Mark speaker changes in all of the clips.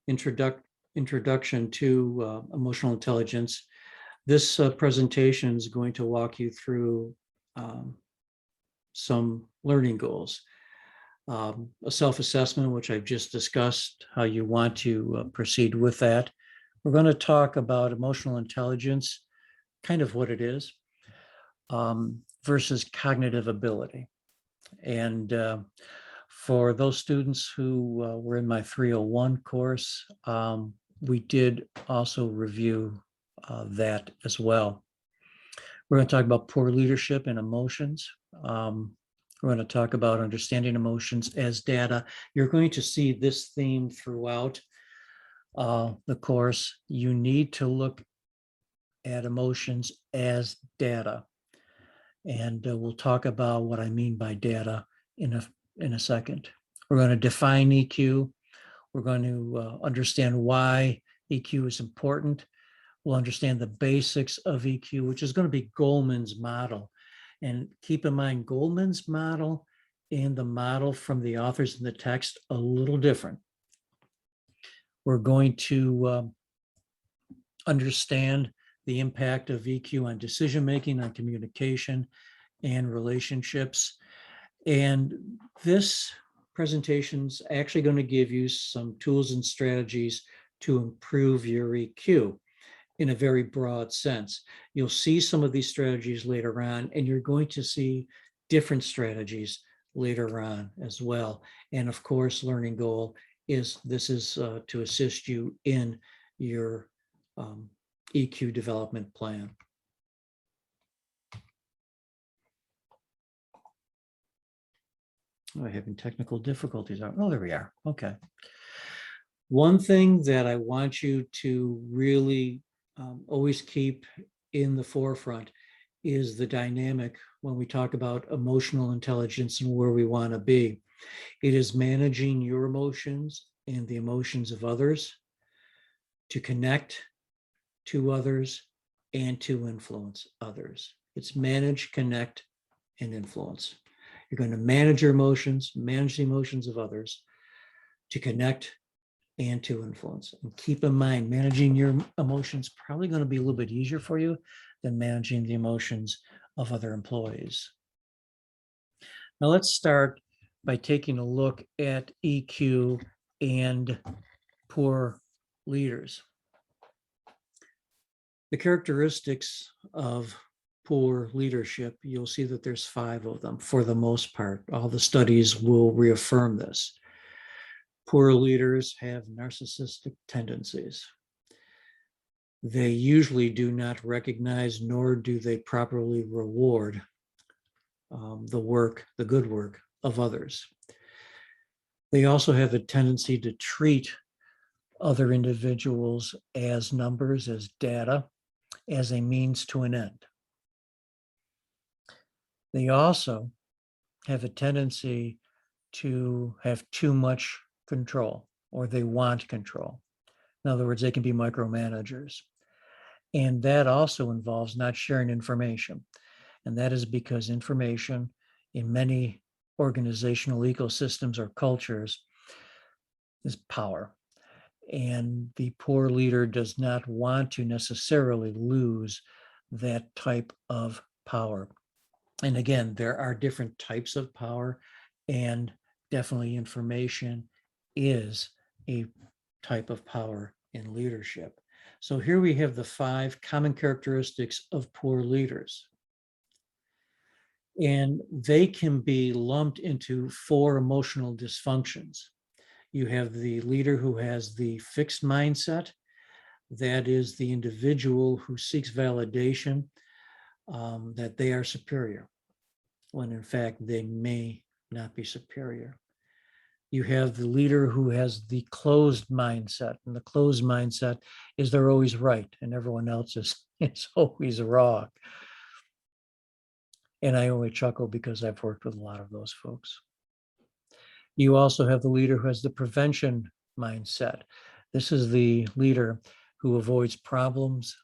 Speaker 1: introduction to emotional intelligence. This presentation is going to walk you through some learning goals. A self-assessment, which I've just discussed, how you want to proceed with that. We're going to talk about emotional intelligence, kind of what it is, versus cognitive ability. And for those students who were in my 301 course, we did also review that as well. We're going to talk about poor leadership and emotions. We're going to talk about understanding emotions as data. You're going to see this theme throughout the course. You need to look at emotions as data. And we'll talk about what I mean by data in a second. We're going to define EQ. We're going to understand why EQ is important. We'll understand the basics of EQ, which is going to be Goleman's model. And keep in mind, Goleman's model and the model from the authors in the text a little different. We're going to understand the impact of EQ on decision-making, on communication, and relationships. And this presentation is actually going to give you some tools and strategies to improve your EQ in a very broad sense. You'll see some of these strategies later on, and you're going to see different strategies later on as well. And of course, learning goal is to assist you in your EQ development plan. Oh, I'm having technical difficulties. Oh, there we are. Okay. One thing that I want you to really always keep in the forefront is the dynamic when we talk about emotional intelligence and where we want to be. It is managing your emotions and the emotions of others, to connect to others and to influence others. It's manage, connect, and influence. You're going to manage your emotions, manage the emotions of others, to connect and to influence. And keep in mind, managing your emotions probably going to be a little bit easier for you than managing the emotions of other employees. Now let's start by taking a look at EQ and poor leaders. The characteristics of poor leadership, you'll see that there's 5 of them for the most part. All the studies will reaffirm this. Poor leaders have narcissistic tendencies. They usually do not recognize, nor do they properly reward the good work of others. They also have a tendency to treat other individuals as numbers, as data, as a means to an end. They also have a tendency to have too much control, or they want control. In other words, they can be micromanagers. And that also involves not sharing information. And that is because information in many organizational ecosystems or cultures is power. And the poor leader does not want to necessarily lose that type of power. And again, there are different types of power, and definitely information is a type of power in leadership. So here we have the 5 common characteristics of poor leaders. And they can be lumped into 4 emotional dysfunctions. You have the leader who has the fixed mindset. That is the individual who seeks validation that they are superior, when in fact they may not be superior. You have the leader who has the closed mindset, and the closed mindset is they're always right and everyone else is always wrong. And I only chuckle because I've worked with a lot of those folks. You also have the leader who has the prevention mindset. This is the leader who avoids problems,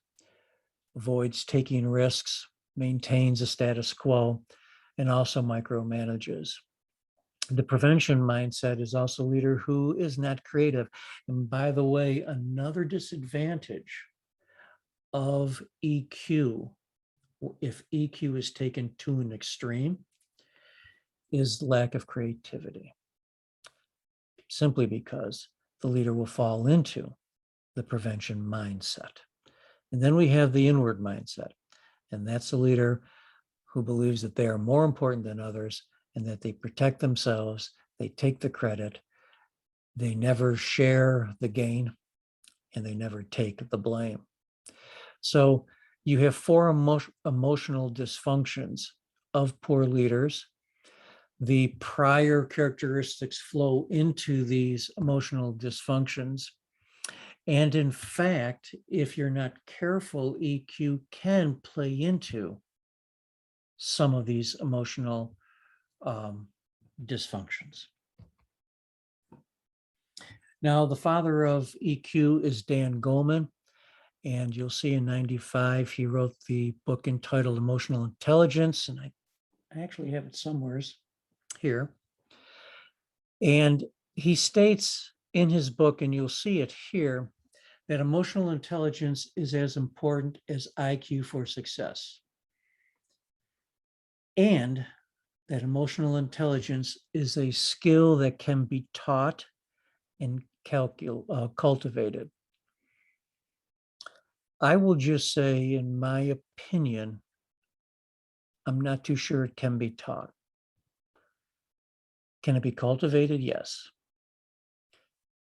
Speaker 1: avoids taking risks, maintains a status quo, and also micromanages. The prevention mindset is also a leader who is not creative. And by the way, another disadvantage of EQ, if EQ is taken to an extreme, is lack of creativity, simply because the leader will fall into the prevention mindset. And then we have the inward mindset, and that's a leader who believes that they are more important than others and that they protect themselves, they take the credit, they never share the gain, and they never take the blame. So you have four emotional dysfunctions of poor leaders. The prior characteristics flow into these emotional dysfunctions. And in fact, if you're not careful, EQ can play into some of these emotional dysfunctions. Now, the father of EQ is Dan Goleman, and you'll see in 95, he wrote the book entitled Emotional Intelligence, and I actually have it somewhere here. And he states in his book, and you'll see it here, that emotional intelligence is as important as IQ for success. And that emotional intelligence is a skill that can be taught and cultivated. I will just say, in my opinion, I'm not too sure it can be taught. Can it be cultivated? Yes.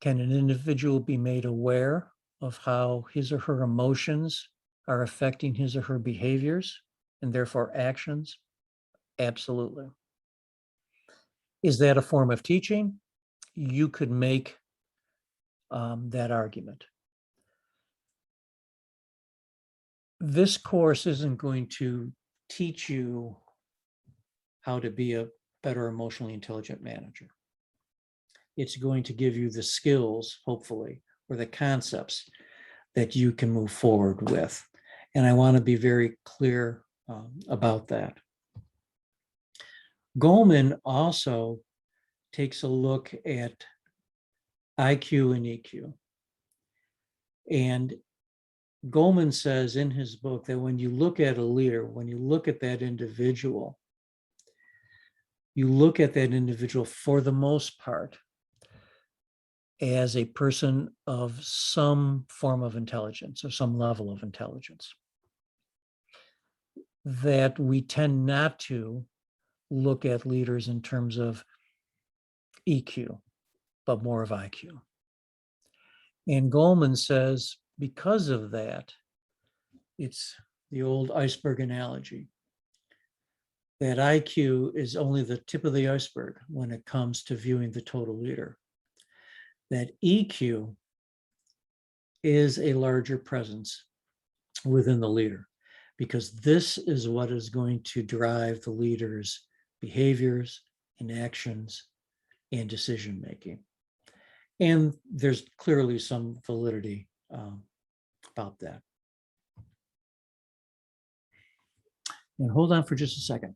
Speaker 1: Can an individual be made aware of how his or her emotions are affecting his or her behaviors and therefore actions? Absolutely. Is that a form of teaching? You could make that argument. This course isn't going to teach you how to be a better emotionally intelligent manager. It's going to give you the skills, hopefully, or the concepts that you can move forward with. And I want to be very clear about that. Goleman also takes a look at IQ and EQ. And Goleman says in his book that when you look at a leader, when you look at that individual, you look at that individual for the most part as a person of some form of intelligence or some level of intelligence. That we tend not to look at leaders in terms of EQ, but more of IQ. And Goleman says, because of that, it's the old iceberg analogy, that IQ is only the tip of the iceberg when it comes to viewing the total leader. That EQ is a larger presence within the leader, because this is what is going to drive the leader's behaviors and actions and decision making. And there's clearly some validity about that. And hold on for just a second.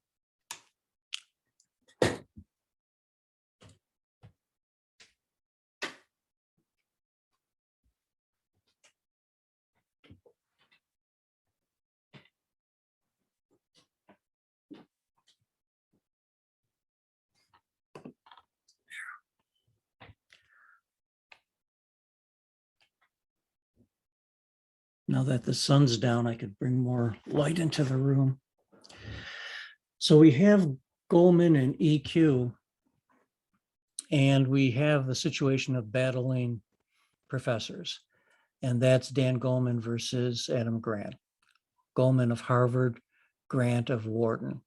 Speaker 1: Now that the sun's down, I could bring more light into the room. So we have Goleman and EQ, and we have the situation of battling professors. And that's Dan Goleman versus Adam Grant. Goleman of Harvard, Grant of Wharton.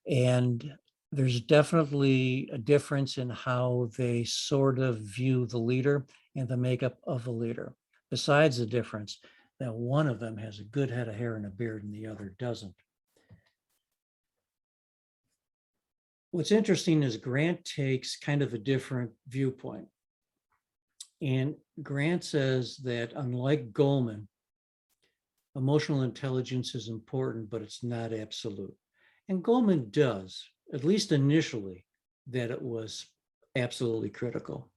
Speaker 1: And there's definitely a difference in how they sort of view the leader and the makeup of the leader. Besides the difference that one of them has a good head of hair and a beard and the other doesn't. What's interesting is Grant takes kind of a different viewpoint. And Grant says that unlike Goleman, emotional intelligence is important, but it's not absolute. And Goleman does, at least initially, that it was absolutely critical.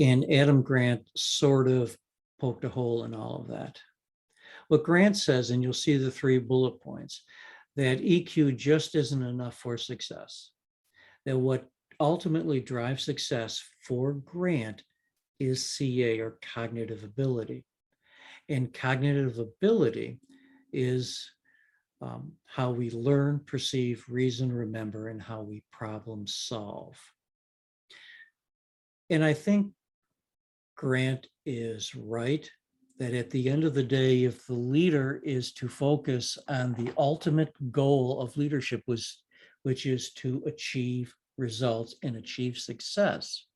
Speaker 1: And Adam Grant sort of poked a hole in all of that. What Grant says, and you'll see the 3 bullet points, that EQ just isn't enough for success. That what ultimately drives success for Grant is CA, or cognitive ability. And cognitive ability is how we learn, perceive, reason, remember, and how we problem solve. And I think Grant is right that at the end of the day, if the leader is to focus on the ultimate goal of leadership, which is to achieve results and achieve success,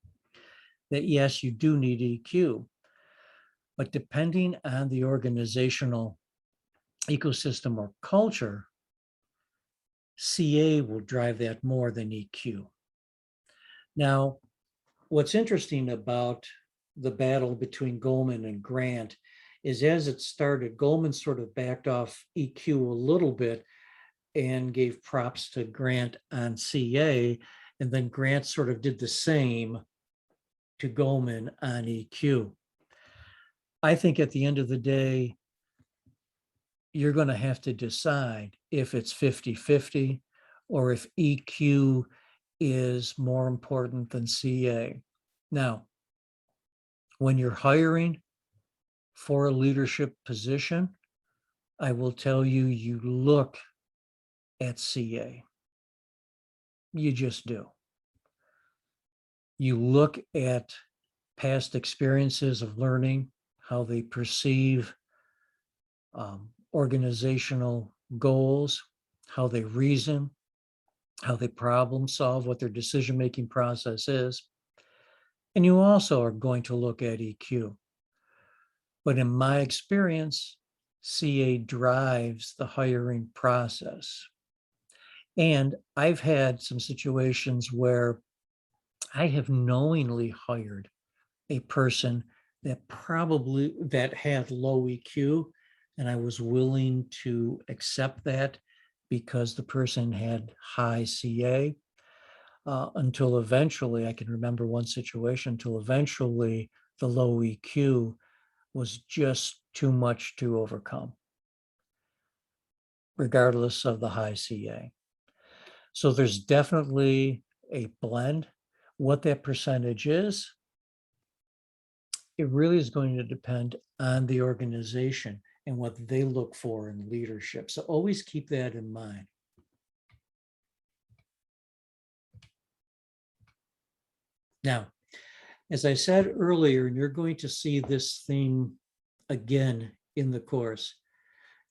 Speaker 1: that yes, you do need EQ, but depending on the organizational ecosystem or culture, CA will drive that more than EQ. Now, what's interesting about the battle between Goleman and Grant is, as it started, Goleman sort of backed off EQ a little bit and gave props to Grant on CA, and then Grant sort of did the same to Goleman on EQ. I think at the end of the day, you're going to have to decide if it's 50-50 or if EQ is more important than CA. Now, when you're hiring for a leadership position, I will tell you, you look at CA. You just do. You look at past experiences of learning, how they perceive organizational goals, how they reason, how they problem solve, what their decision-making process is. And you also are going to look at EQ. But in my experience, CA drives the hiring process. And I've had some situations where I have knowingly hired a person that had low EQ, and I was willing to accept that because the person had high CA, until eventually, I can remember one situation, until eventually the low EQ was just too much to overcome, regardless of the high CA. So there's definitely a blend. What that percentage is, it really is going to depend on the organization and what they look for in leadership. So always keep that in mind. Now, as I said earlier, and you're going to see this theme again in the course,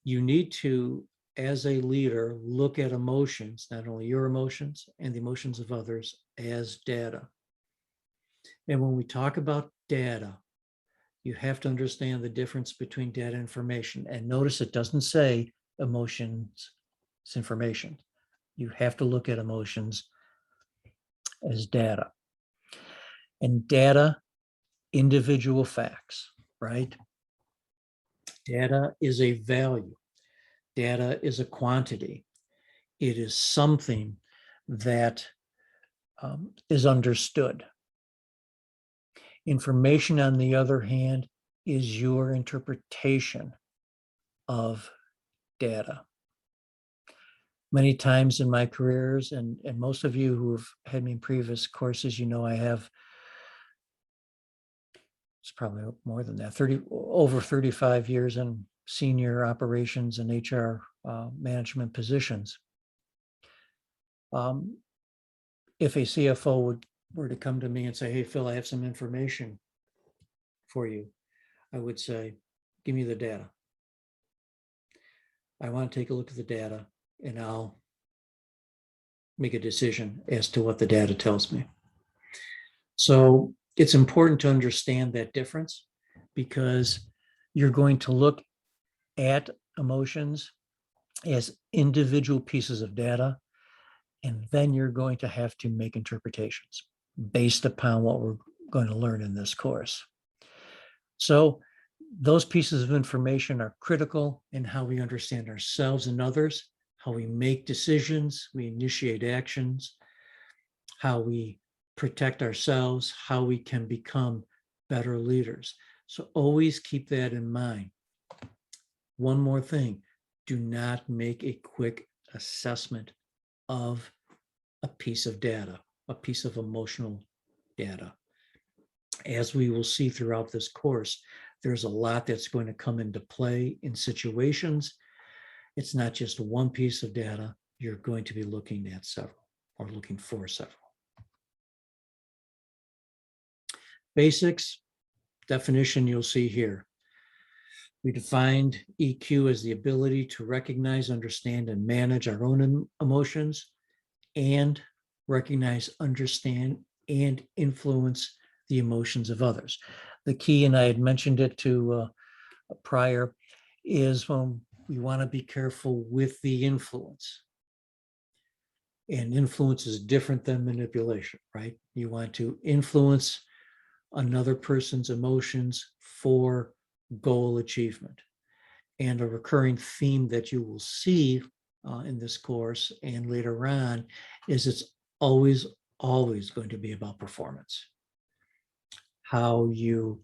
Speaker 1: you need to, as a leader, look at emotions, not only your emotions and the emotions of others, as data. And when we talk about data, you have to understand the difference between data and information. And notice it doesn't say emotions, it's information. You have to look at emotions as data. And data, individual facts, right? Data is a value. Data is a quantity. It is something that is understood. Information, on the other hand, is your interpretation of data. Many times in my careers, and most of you who have had me in previous courses, you know I have, it's probably more than that, over 35 years in senior operations and HR management positions. If a CFO were to come to me and say, "Hey, Phil, I have some information for you," I would say, "Give me the data. I want to take a look at the data, and I'll make a decision as to what the data tells me." So it's important to understand that difference, because you're going to look at emotions as individual pieces of data, and then you're going to have to make interpretations based upon what we're going to learn in this course. So those pieces of information are critical in how we understand ourselves and others, how we make decisions, we initiate actions, how we protect ourselves, how we can become better leaders. So always keep that in mind. One more thing, do not make a quick assessment of a piece of data, a piece of emotional data. As we will see throughout this course, there's a lot that's going to come into play in situations. It's not just one piece of data. You're going to be looking at several or looking for several. Basics, definition you'll see here. We defined EQ as the ability to recognize, understand, and manage our own emotions and recognize, understand, and influence the emotions of others. The key, and I had mentioned it to prior, is we want to be careful with the influence. And influence is different than manipulation, right? You want to influence another person's emotions for goal achievement. And a recurring theme that you will see in this course and later on is it's always going to be about performance. How you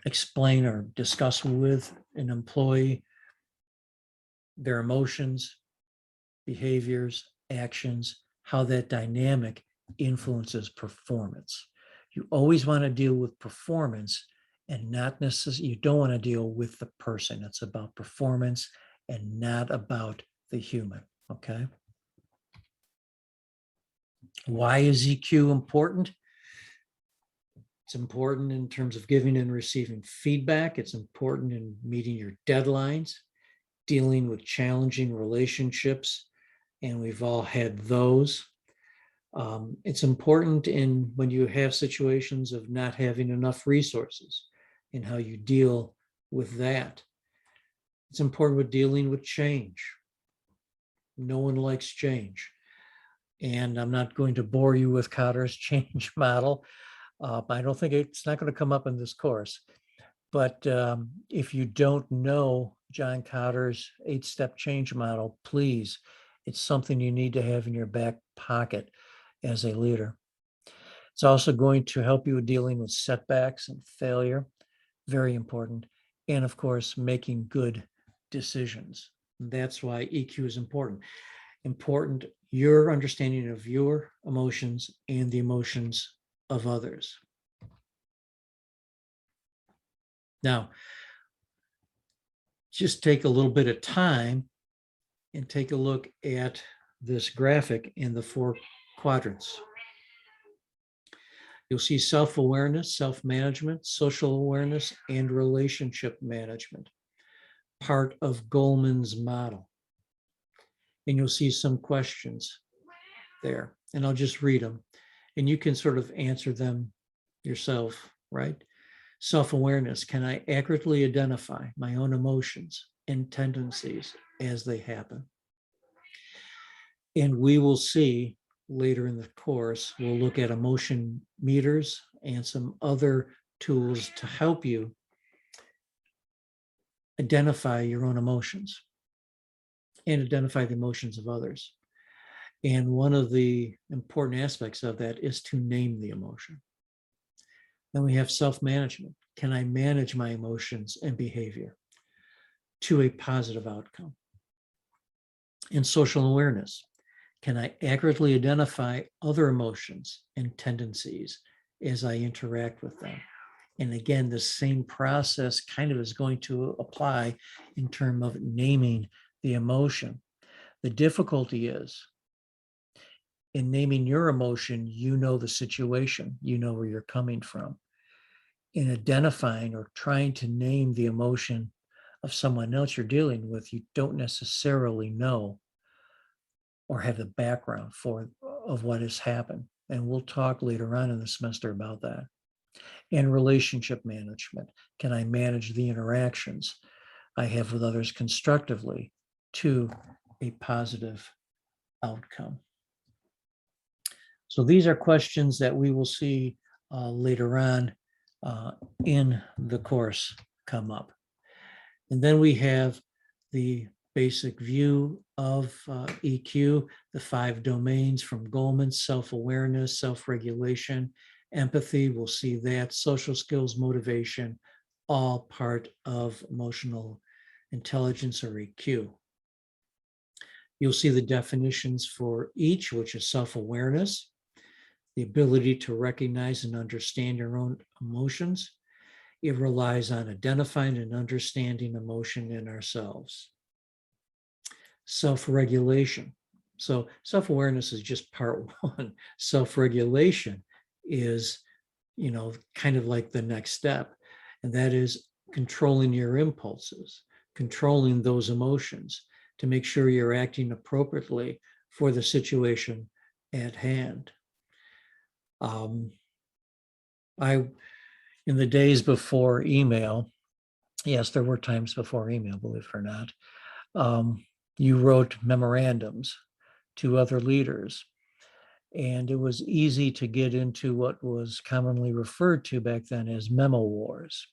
Speaker 1: explain or discuss with an employee their emotions, behaviors, actions, how that dynamic influences performance. You always want to deal with performance and not necessarily, you don't want to deal with the person. It's about performance and not about the human, okay? Why is EQ important? It's important in terms of giving and receiving feedback. It's important in meeting your deadlines, dealing with challenging relationships, and we've all had those. It's important in when you have situations of not having enough resources and how you deal with that. It's important with dealing with change. No one likes change. And I'm not going to bore you with Cotter's change model. I don't think it's not going to come up in this course. But if you don't know John Cotter's 8-step change model, please, it's something you need to have in your back pocket as a leader. It's also going to help you with dealing with setbacks and failure, very important. And of course, making good decisions. That's why EQ is important. Important, your understanding of your emotions and the emotions of others. Now, just take a little bit of time and take a look at this graphic in the 4 quadrants. You'll see self-awareness, self-management, social awareness, and relationship management, part of Goleman's model. And you'll see some questions there, and I'll just read them, and you can sort of answer them yourself, right? Self-awareness, can I accurately identify my own emotions and tendencies as they happen? And we will see later in the course, we'll look at emotion meters and some other tools to help you identify your own emotions and identify the emotions of others. And one of the important aspects of that is to name the emotion. Then we have self-management. Can I manage my emotions and behavior to a positive outcome? And social awareness. Can I accurately identify other emotions and tendencies as I interact with them? And again, the same process kind of is going to apply in terms of naming the emotion. The difficulty is in naming your emotion, you know the situation, you know where you're coming from. In identifying or trying to name the emotion of someone else you're dealing with, you don't necessarily know or have the background of what has happened. And we'll talk later on in the semester about that. And relationship management. Can I manage the interactions I have with others constructively to a positive outcome? So these are questions that we will see later on in the course come up. And then we have the basic view of EQ, the 5 domains from Goleman: self-awareness, self-regulation, empathy, we'll see that, social skills, motivation, all part of emotional intelligence or EQ. You'll see the definitions for each, which is self-awareness, the ability to recognize and understand your own emotions. It relies on identifying and understanding emotion in ourselves. Self-regulation. So self-awareness is just part one. Self-regulation is, kind of like the next step. And that is controlling your impulses, controlling those emotions to make sure you're acting appropriately for the situation at hand. In the days before email, yes, there were times before email, believe it or not, you wrote memorandums to other leaders. And it was easy to get into what was commonly referred to back then as memo wars.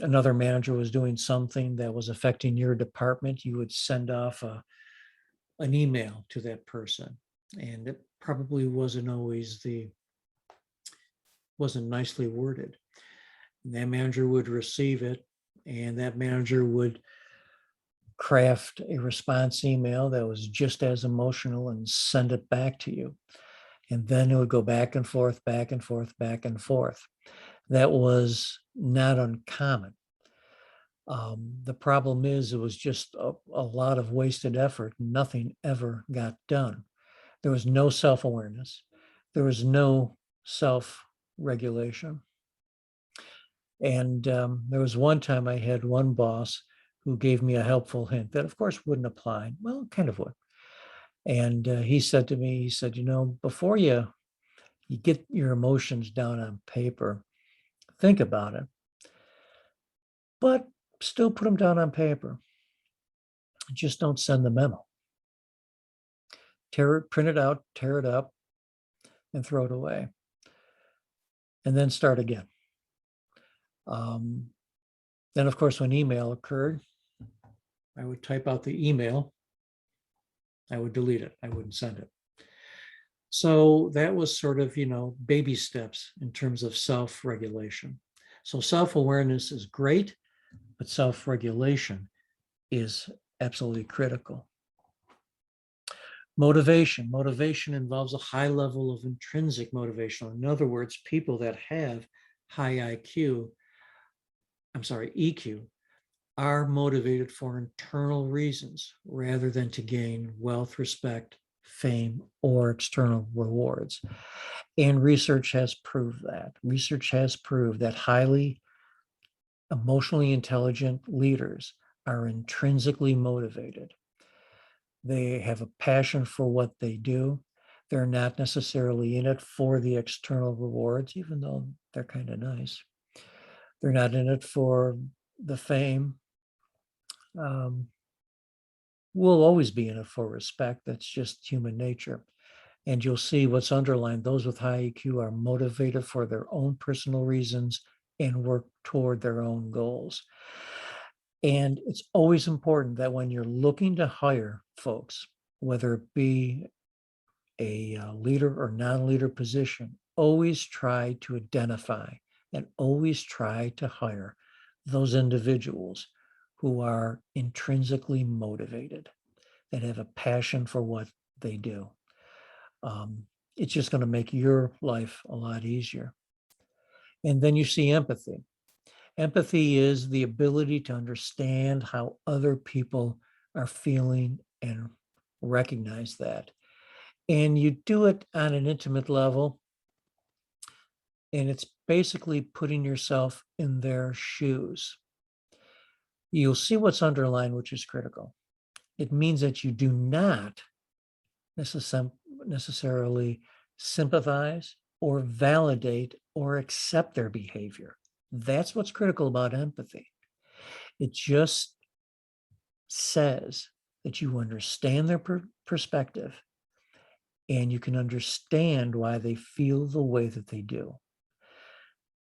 Speaker 1: Another manager was doing something that was affecting your department, you would send off an email to that person. And it probably wasn't nicely worded. And that manager would receive it, and that manager would craft a response email that was just as emotional and send it back to you. And then it would go back and forth, back and forth, back and forth. That was not uncommon. The problem is it was just a lot of wasted effort. Nothing ever got done. There was no self-awareness. There was no self-regulation. And there was one time I had one boss who gave me a helpful hint that, of course, wouldn't apply. Well, kind of would. And he said to me, before you get your emotions down on paper, think about it, but still put them down on paper. Just don't send the memo. Print it out, tear it up, and throw it away. And then start again. Then, of course, when email occurred, I would type out the email. I would delete it. I wouldn't send it. So that was sort of, baby steps in terms of self-regulation. So self-awareness is great, but self-regulation is absolutely critical. Motivation. Motivation involves a high level of intrinsic motivation. In other words, people that have high EQ, are motivated for internal reasons rather than to gain wealth, respect, fame, or external rewards. And research has proved that. Research has proved that highly emotionally intelligent leaders are intrinsically motivated. They have a passion for what they do. They're not necessarily in it for the external rewards, even though they're kind of nice. They're not in it for the fame. We'll always be in it for respect. That's just human nature. And you'll see what's underlined. Those with high EQ are motivated for their own personal reasons and work toward their own goals. And it's always important that when you're looking to hire folks, whether it be a leader or non-leader position, always try to identify and always try to hire those individuals who are intrinsically motivated, that have a passion for what they do. It's just going to make your life a lot easier. And then you see empathy. Empathy is the ability to understand how other people are feeling and recognize that. And you do it on an intimate level. And it's basically putting yourself in their shoes. You'll see what's underlined, which is critical. It means that you do not necessarily sympathize or validate or accept their behavior. That's what's critical about empathy. It just says that you understand their perspective and you can understand why they feel the way that they do.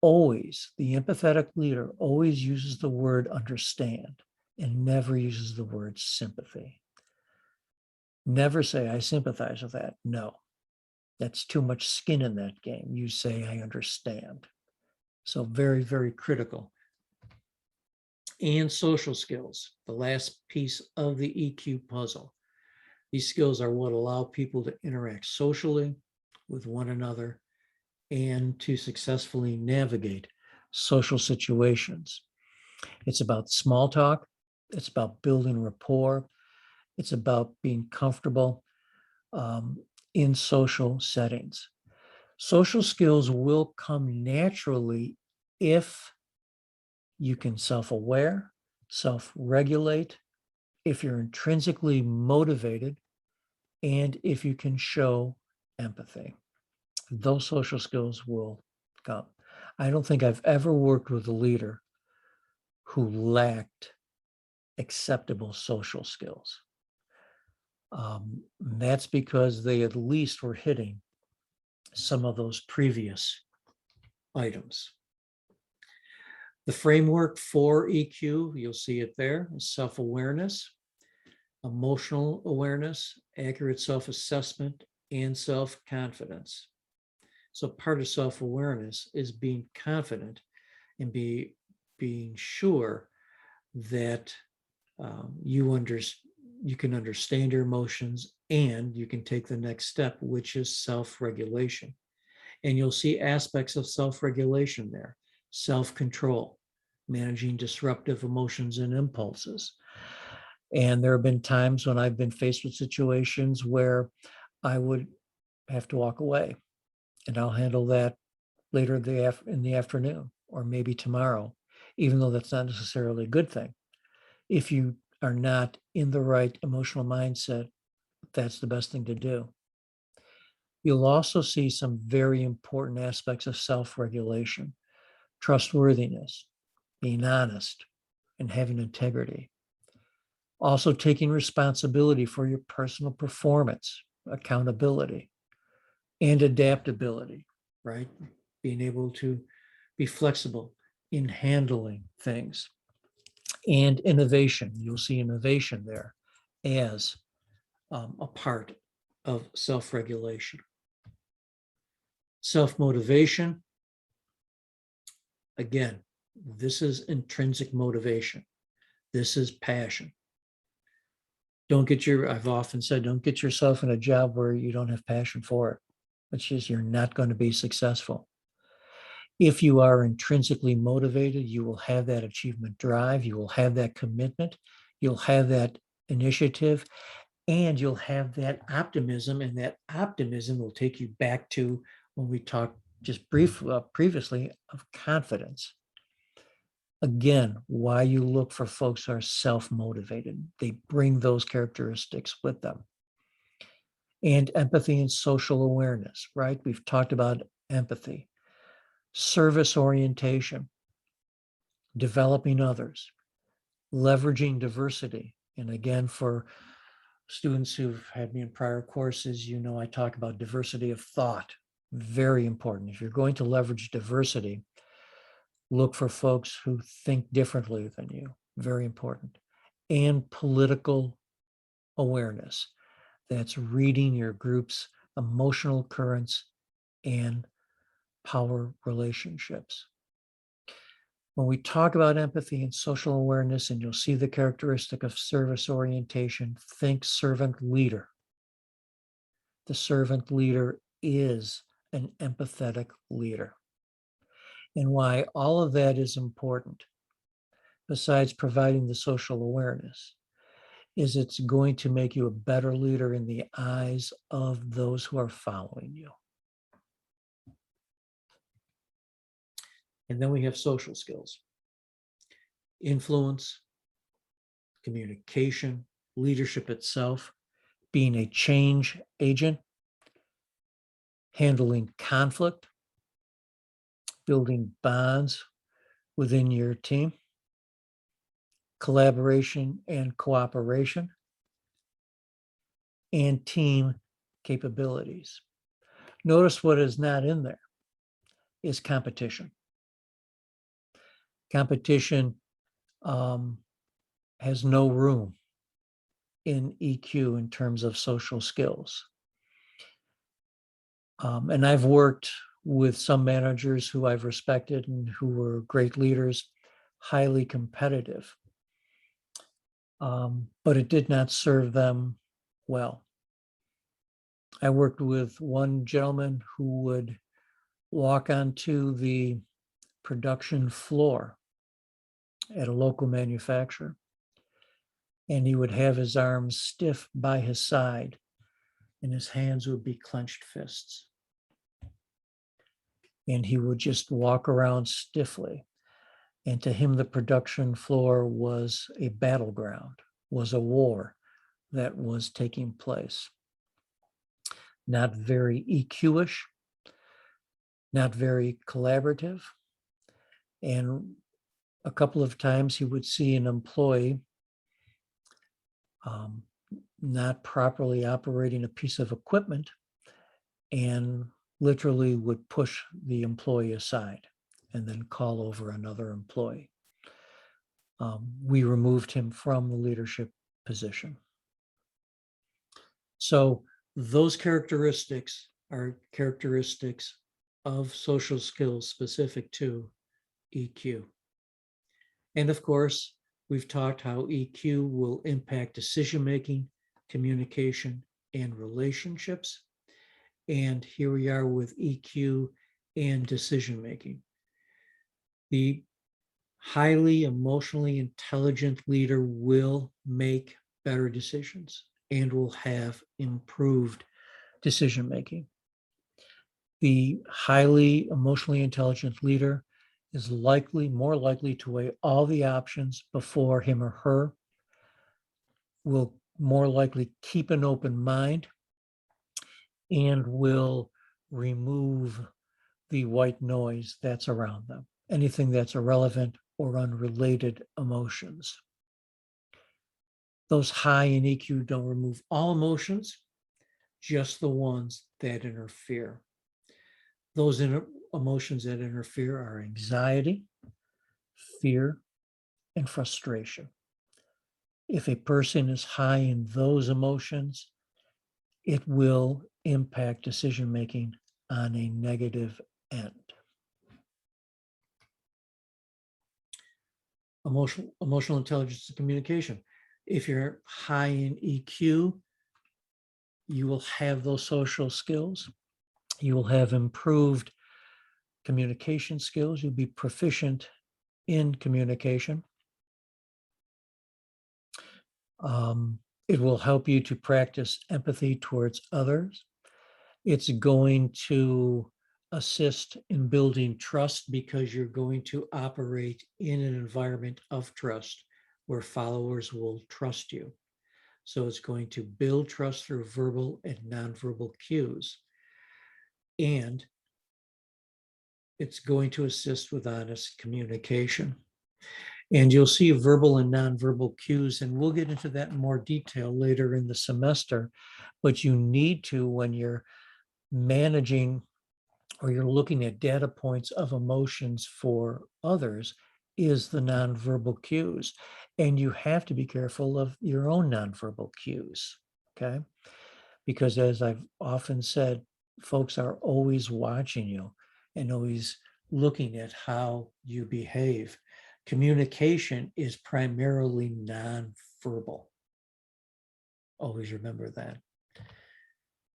Speaker 1: Always, the empathetic leader always uses the word understand. and never uses the word sympathy. Never say, I sympathize with that. No, that's too much skin in that game. You say, I understand. So very, very critical. And social skills, the last piece of the EQ puzzle. These skills are what allow people to interact socially with one another and to successfully navigate social situations. It's about small talk. It's about building rapport. It's about being comfortable in social settings. Social skills will come naturally if you can self-aware, self-regulate, if you're intrinsically motivated, and if you can show empathy. Those social skills will come. I don't think I've ever worked with a leader who lacked acceptable social skills. That's because they at least were hitting some of those previous items. The framework for EQ, you'll see it there, is self-awareness, emotional awareness, accurate self-assessment, and self-confidence. So part of self-awareness is being confident and being sure that you can understand your emotions and you can take the next step, which is self-regulation. And you'll see aspects of self-regulation there: self-control, managing disruptive emotions and impulses. And there have been times when I've been faced with situations where I would have to walk away, and I'll handle that later in the afternoon, or maybe tomorrow, even though that's not necessarily a good thing. If you are not in the right emotional mindset, that's the best thing to do. You'll also see some very important aspects of self-regulation: trustworthiness, being honest, and having integrity. Also taking responsibility for your personal performance, accountability, and adaptability, right? Being able to be flexible in handling things. And innovation, you'll see innovation there as a part of self-regulation. Self-motivation, again, this is intrinsic motivation. This is passion. I've often said, don't get yourself in a job where you don't have passion for it, which is you're not going to be successful. If you are intrinsically motivated, you will have that achievement drive, you will have that commitment, you'll have that initiative, and you'll have that optimism, and that optimism will take you back to when we talked just previously of confidence. Again, why you look for folks who are self-motivated. They bring those characteristics with them. And empathy and social awareness, right? We've talked about empathy. Service orientation, developing others, leveraging diversity. And again, for students who've had me in prior courses, you know I talk about diversity of thought. Very important. If you're going to leverage diversity, look for folks who think differently than you. Very important. And political awareness. That's reading your group's emotional currents and power relationships. When we talk about empathy and social awareness, and you'll see the characteristic of service orientation, think servant leader. The servant leader is an empathetic leader. And why all of that is important, besides providing the social awareness, is it's going to make you a better leader in the eyes of those who are following you. And then we have social skills: influence, communication, leadership itself, being a change agent, handling conflict, building bonds within your team, collaboration and cooperation, and team capabilities. Notice what is not in there is competition. Competition has no room in EQ in terms of social skills. And I've worked with some managers who I've respected and who were great leaders, highly competitive. But it did not serve them well. I worked with one gentleman who would walk onto the production floor at a local manufacturer, and he would have his arms stiff by his side, and his hands would be clenched fists. And he would just walk around stiffly. And to him, the production floor was a battleground, was a war that was taking place. Not very EQ-ish, not very collaborative. And a couple of times he would see an employee not properly operating a piece of equipment and literally would push the employee aside and then call over another employee. We removed him from the leadership position. So those characteristics are characteristics of social skills specific to EQ. And of course, we've talked how EQ will impact decision-making, communication, and relationships. And here we are with EQ and decision-making. The highly emotionally intelligent leader will make better decisions and will have improved decision-making. The highly emotionally intelligent leader is more likely to weigh all the options before him or her, will more likely keep an open mind, and will remove the white noise that's around them, anything that's irrelevant or unrelated emotions. Those high in EQ don't remove all emotions, just the ones that interfere. Those emotions that interfere are anxiety, fear, and frustration. If a person is high in those emotions, it will impact decision-making on a negative end. Emotional intelligence and communication. If you're high in EQ, you will have those social skills. You will have improved communication skills. You'll be proficient in communication. It will help you to practice empathy towards others. It's going to assist in building trust because you're going to operate in an environment of trust where followers will trust you. So it's going to build trust through verbal and nonverbal cues. And it's going to assist with honest communication. And you'll see verbal and nonverbal cues, and we'll get into that in more detail later in the semester. But you need to, when you're managing or you're looking at data points of emotions for others, is the nonverbal cues. And you have to be careful of your own nonverbal cues, okay? Because as I've often said, folks are always watching you and always looking at how you behave. Communication is primarily nonverbal. Always remember that.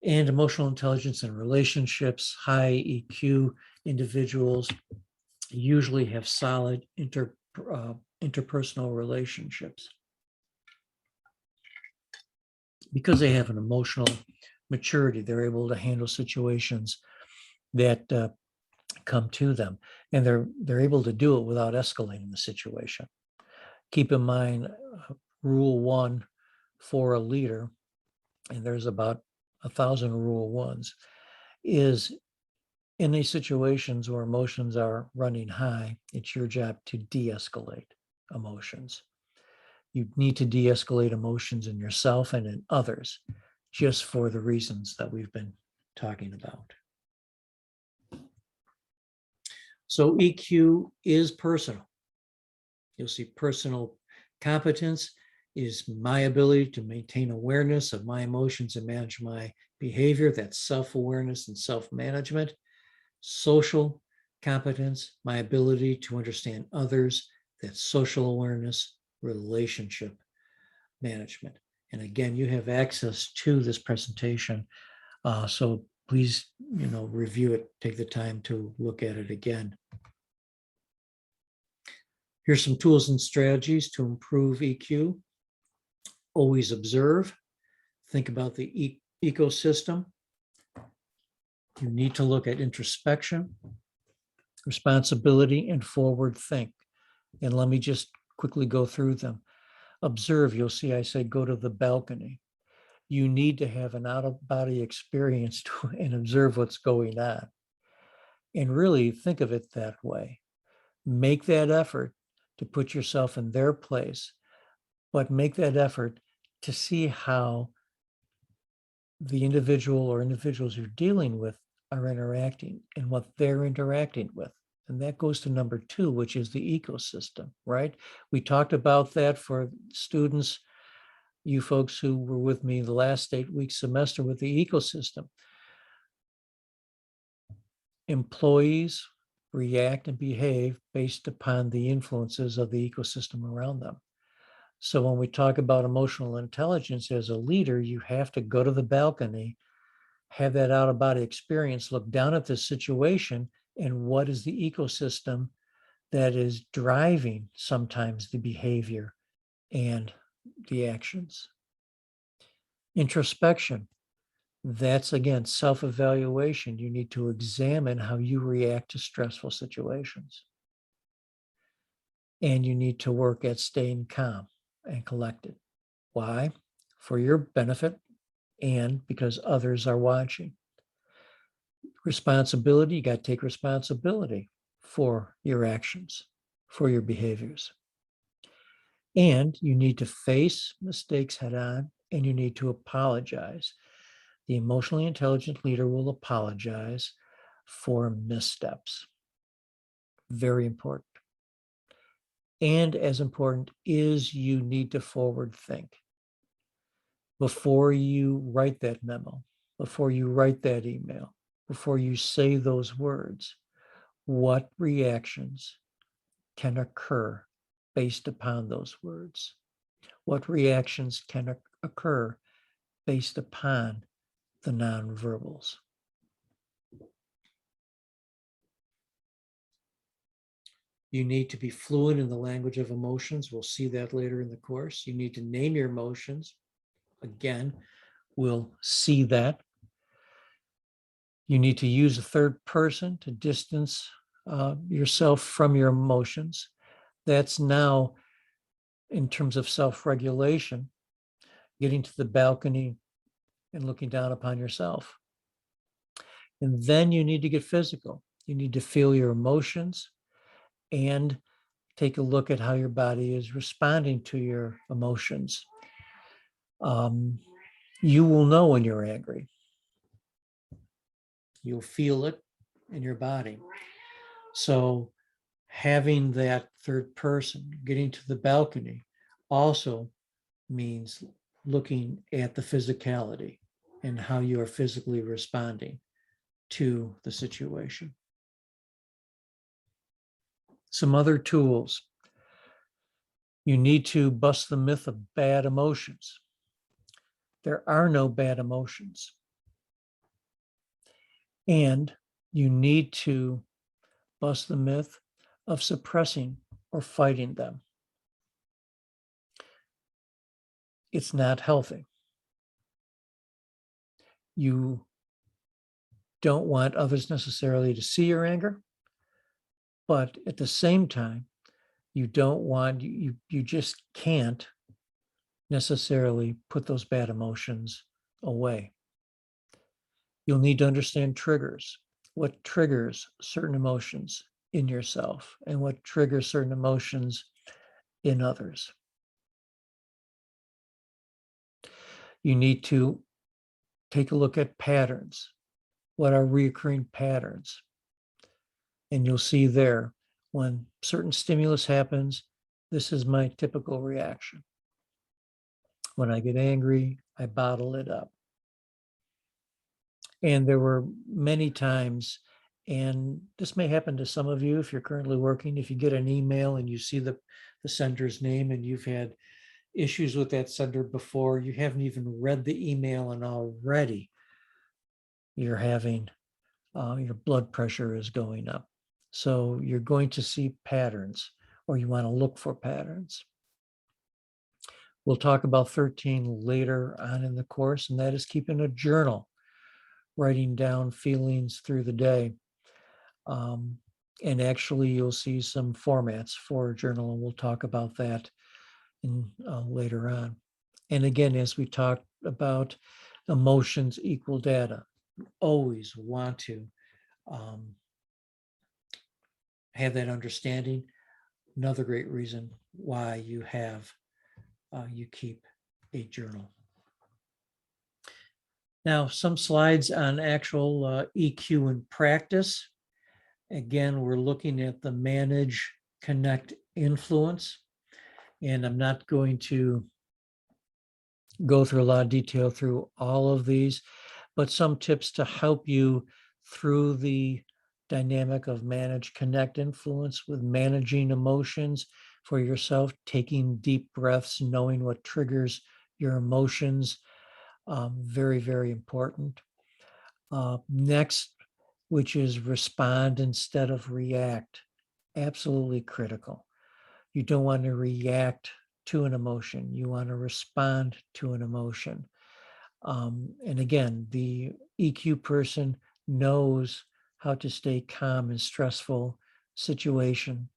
Speaker 1: And emotional intelligence and relationships, high EQ individuals usually have solid interpersonal relationships because they have an emotional maturity. They're able to handle situations that come to them, and they're able to do it without escalating the situation. Keep in mind, rule 1 for a leader, and there's about 1,000 rule 1s, is in these situations where emotions are running high, it's your job to de-escalate emotions. You need to de-escalate emotions in yourself and in others, just for the reasons that we've been talking about. So EQ is personal. You'll see personal Competence is my ability to maintain awareness of my emotions and manage my behavior. That's self-awareness and self-management. Social competence, my ability to understand others. That's social awareness, relationship management. And again, you have access to this presentation. So please, review it, take the time to look at it again. Here's some tools and strategies to improve EQ. Always observe. Think about the ecosystem. You need to look at introspection, responsibility, and forward think. And let me just quickly go through them. Observe, you'll see I say go to the balcony. You need to have an out-of-body experience and observe what's going on. And really think of it that way. Make that effort to put yourself in their place, but make that effort to see how the individual or individuals you're dealing with are interacting and what they're interacting with. And that goes to number 2, which is the ecosystem, right? We talked about that for students, you folks who were with me the last 8-week semester with the ecosystem. Employees react and behave based upon the influences of the ecosystem around them. So when we talk about emotional intelligence as a leader, you have to go to the balcony, have that out-of-body experience, look down at the situation, and what is the ecosystem that is driving sometimes the behavior and the actions. Introspection, that's again self-evaluation. You need to examine how you react to stressful situations. And you need to work at staying calm and collected. Why? For your benefit and because others are watching. Responsibility, you got to take responsibility for your actions, for your behaviors. And you need to face mistakes head on, and you need to apologize. The emotionally intelligent leader will apologize for missteps. Very important. And as important is you need to forward think. Before you write that memo, before you write that email, before you say those words, what reactions can occur based upon those words? What reactions can occur based upon the nonverbals? You need to be fluent in the language of emotions. We'll see that later in the course. You need to name your emotions. Again, we'll see that. You need to use a third person to distance yourself from your emotions. That's now, in terms of self-regulation, getting to the balcony and looking down upon yourself. And then you need to get physical. You need to feel your emotions and take a look at how your body is responding to your emotions. You will know when you're angry. You'll feel it in your body. So having that third person, getting to the balcony, also means looking at the physicality and how you are physically responding to the situation. Some other tools. You need to bust the myth of bad emotions. There are no bad emotions. And you need to bust the myth of suppressing or fighting them. It's not healthy. You don't want others necessarily to see your anger, but at the same time, you don't want, you just can't necessarily put those bad emotions away. You'll need to understand triggers. What triggers certain emotions in yourself and what triggers certain emotions in others. You need to take a look at patterns. What are recurring patterns? And you'll see there, when certain stimulus happens, This is my typical reaction. When I get angry, I bottle it up. And there were many times, and this may happen to some of you if you're currently working, if you get an email and you see the sender's name and you've had issues with that sender before, you haven't even read the email and already you're having, your blood pressure is going up. So you're going to see patterns, or you want to look for patterns. We'll talk about 13 later on in the course, and that is keeping a journal, writing down feelings through the day. And actually, you'll see some formats for a journal, and we'll talk about that later on. And again, as we talked about, emotions equal data. You always want to have that understanding. Another great reason why you keep a journal. Now, some slides on actual EQ in practice. Again, we're looking at the manage, connect, influence. And I'm not going to go through a lot of detail through all of these, but some tips to help you through the dynamic of manage, connect, influence with managing emotions for yourself, taking deep breaths, knowing what triggers your emotions. Very, very important. Next, which is respond instead of react. Absolutely critical. You don't want to react to an emotion. You want to respond to an emotion. And again, the EQ person knows how to stay calm in stressful situation.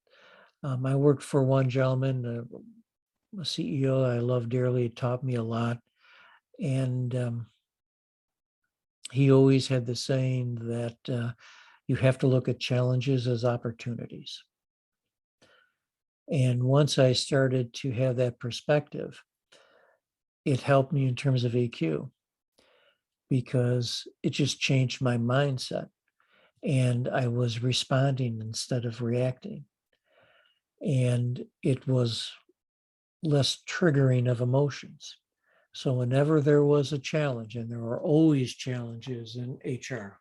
Speaker 1: I worked for one gentleman, a CEO I love dearly, taught me a lot. And he always had the saying that you have to look at challenges as opportunities. And once I started to have that perspective, it helped me in terms of EQ because it just changed my mindset. And I was responding instead of reacting. And it was less triggering of emotions. So whenever there was a challenge, and there are always challenges in HR,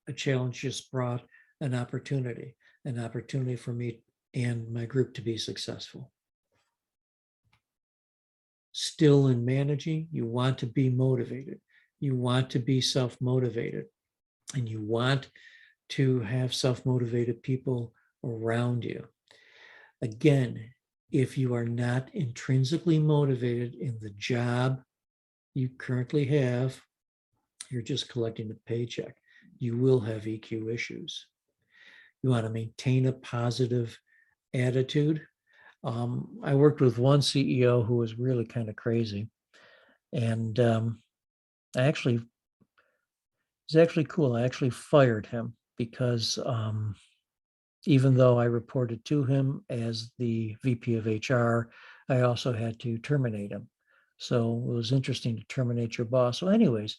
Speaker 1: a challenge just brought an opportunity for me and my group to be successful. Still in managing, you want to be motivated. You want to be self-motivated, and you want to have self-motivated people around you. Again, if you are not intrinsically motivated in the job you currently have, you're just collecting a paycheck. You will have EQ issues. You want to maintain a positive attitude. I worked with one CEO who was really kind of crazy. And it's actually cool. I actually fired him because even though I reported to him as the VP of HR, I also had to terminate him. So it was interesting to terminate your boss. So anyways,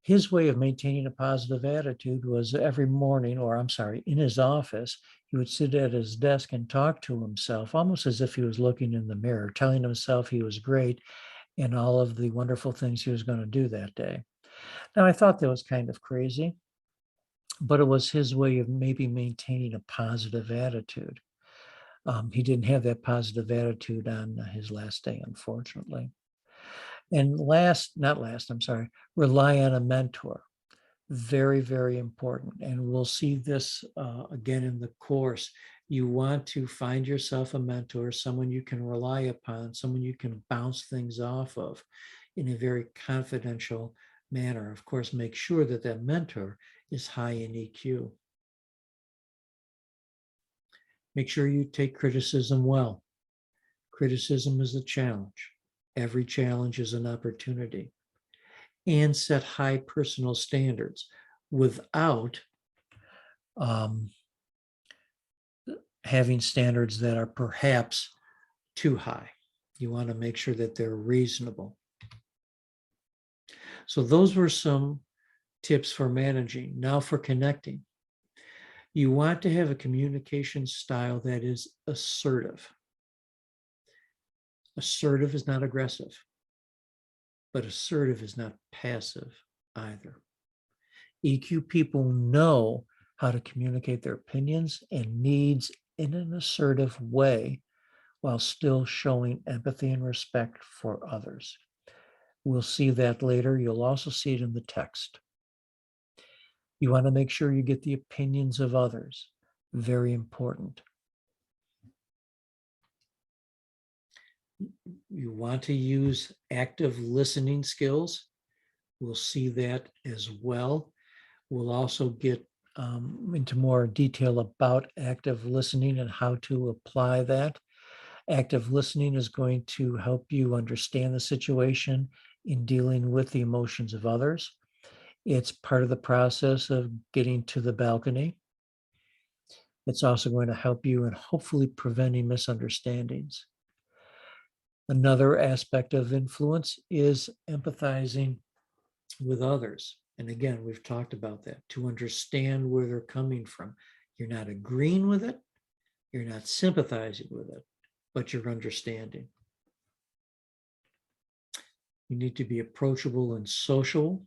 Speaker 1: his way of maintaining a positive attitude was every morning, or I'm sorry, in his office, he would sit at his desk and talk to himself, almost as if he was looking in the mirror, telling himself he was great and all of the wonderful things he was going to do that day. Now, I thought that was kind of crazy, but it was his way of maybe maintaining a positive attitude. He didn't have that positive attitude on his last day, unfortunately. And rely on a mentor. Very, very important. And we'll see this again in the course. You want to find yourself a mentor, someone you can rely upon, someone you can bounce things off of in a very confidential manner. Of course, make sure that that mentor is high in EQ. Make sure you take criticism well. Criticism is a challenge. Every challenge is an opportunity. And set high personal standards without having standards that are perhaps too high. You want to make sure that they're reasonable. So those were some tips for managing. Now for connecting. You want to have a communication style that is assertive. Assertive is not aggressive, but assertive is not passive either. EQ people know how to communicate their opinions and needs in an assertive way while still showing empathy and respect for others. We'll see that later. You'll also see it in the text. You want to make sure you get the opinions of others. Very important. You want to use active listening skills. We'll see that as well. We'll also get into more detail about active listening and how to apply that. Active listening is going to help you understand the situation in dealing with the emotions of others. It's part of the process of getting to the balcony. It's also going to help you in hopefully preventing misunderstandings. Another aspect of influence is empathizing with others. And again, we've talked about that, to understand where they're coming from. You're not agreeing with it, you're not sympathizing with it, but you're understanding. You need to be approachable and social.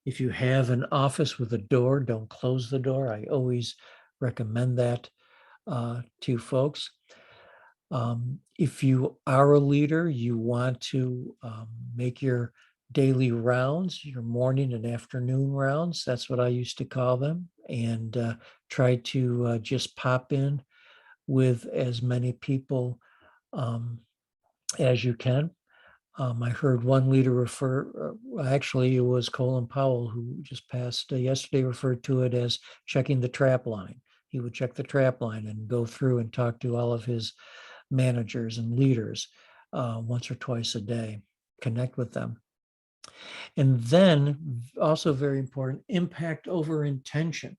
Speaker 1: If you have an office with a door, don't close the door. I always recommend that to folks. If you are a leader, you want to make your daily rounds, your morning and afternoon rounds. That's what I used to call them. And try to just pop in with as many people as you can. I heard one leader actually it was Colin Powell, who just passed yesterday, referred to it as checking the trap line. He would check the trap line and go through and talk to all of his managers and leaders once or twice a day, connect with them. And then also very important, impact over intention.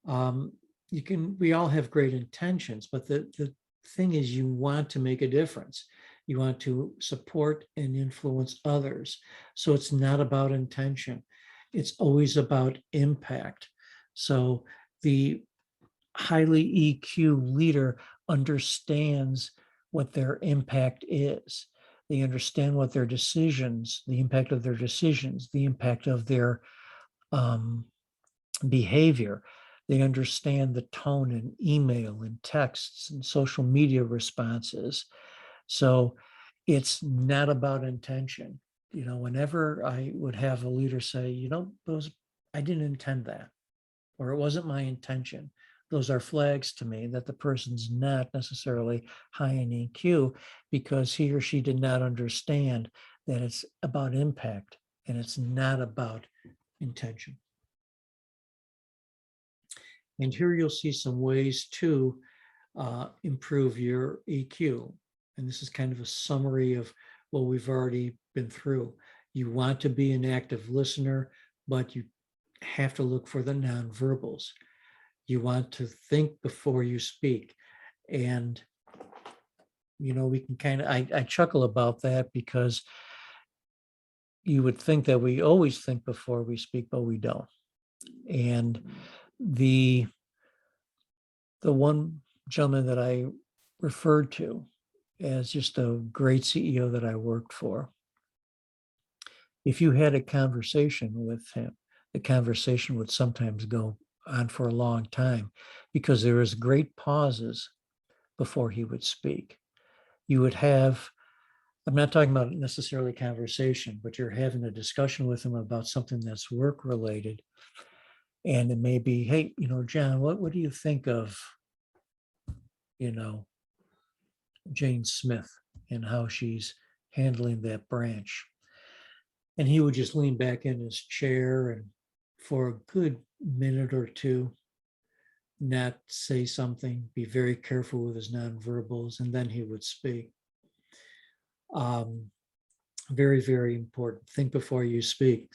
Speaker 1: We all have great intentions, but the thing is you want to make a difference. You want to support and influence others. So it's not about intention. It's always about impact. So the highly EQ leader understands what their impact is. They understand what their decisions, the impact of their decisions, the impact of their behavior. They understand the tone in email and texts and social media responses. So it's not about intention. Whenever I would have a leader say, I didn't intend that, or it wasn't my intention, those are flags to me that the person's not necessarily high in EQ, because he or she did not understand that it's about impact and it's not about intention. And here you'll see some ways to improve your EQ. And this is kind of a summary of what we've already been through. You want to be an active listener, but you have to look for the nonverbals. You want to think before you speak. And, we can I chuckle about that, because you would think that we always think before we speak, but we don't. And the one gentleman that I referred to as just a great CEO that I worked for, if you had a conversation with him, the conversation would sometimes go on for a long time, because there was great pauses before he would speak. You would have, I'm not talking about necessarily conversation, but you're having a discussion with him about something that's work related. And it may be, hey, John, what do you think of, Jane Smith and how she's handling that branch? And he would just lean back in his chair and for a good minute or two, not say something, be very careful with his nonverbals, and then he would speak. Very, very important. Think before you speak,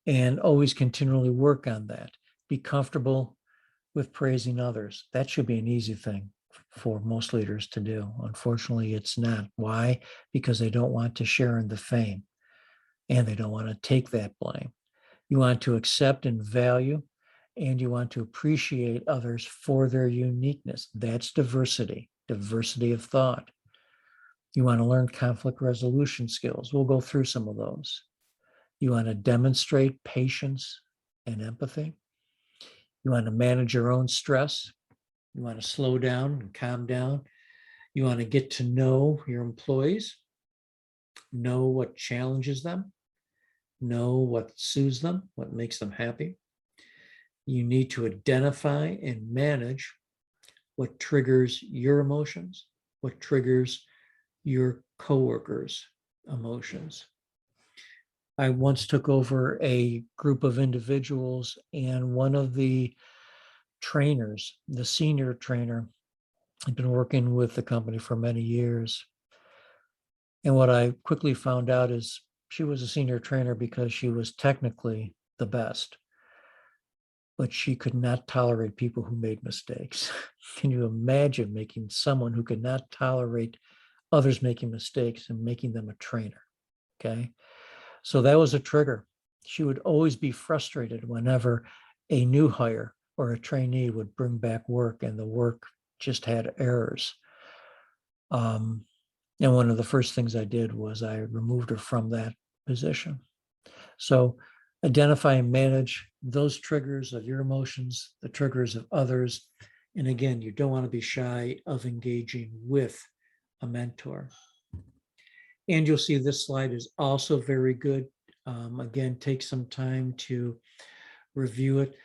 Speaker 1: and always continually work on that. Be comfortable with praising others. That should be an easy thing for most leaders to do. Unfortunately, it's not. Why? Because they don't want to share in the fame, and they don't want to take that blame. You want to accept and value and you want to appreciate others for their uniqueness. That's diversity, diversity of thought. You want to learn conflict resolution skills. We'll go through some of those. You want to demonstrate patience and empathy. You want to manage your own stress. You want to slow down and calm down. You want to get to know your employees, know what challenges them, know what soothes them, what makes them happy. You need to identify and manage what triggers your emotions, what triggers your coworkers' emotions. I once took over a group of individuals, and one of the trainers, the senior trainer, had been working with the company for many years. And what I quickly found out is she was a senior trainer because she was technically the best, but she could not tolerate people who made mistakes. Can you imagine making someone who could not tolerate others making mistakes and making them a trainer? Okay. So that was a trigger. She would always be frustrated whenever a new hire or a trainee would bring back work and the work just had errors. And one of the first things I did was I removed her from that position. So identify and manage those triggers of your emotions, the triggers of others. And again, you don't want to be shy of engaging with a mentor. And you'll see this slide is also very good. Again, take some time to review it.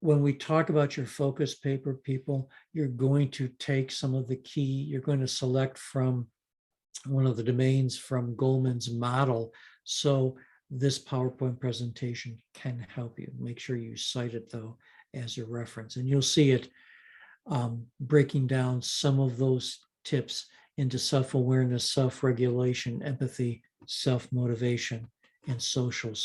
Speaker 1: When we talk about your focus paper, people, you're going to take some of the key, you're going to select from one of the domains from Goldman's model. So this PowerPoint presentation can help you. Make sure you cite it though as your reference. And you'll see it breaking down some of those tips into self-awareness, self-regulation, empathy, self-motivation, and social skills.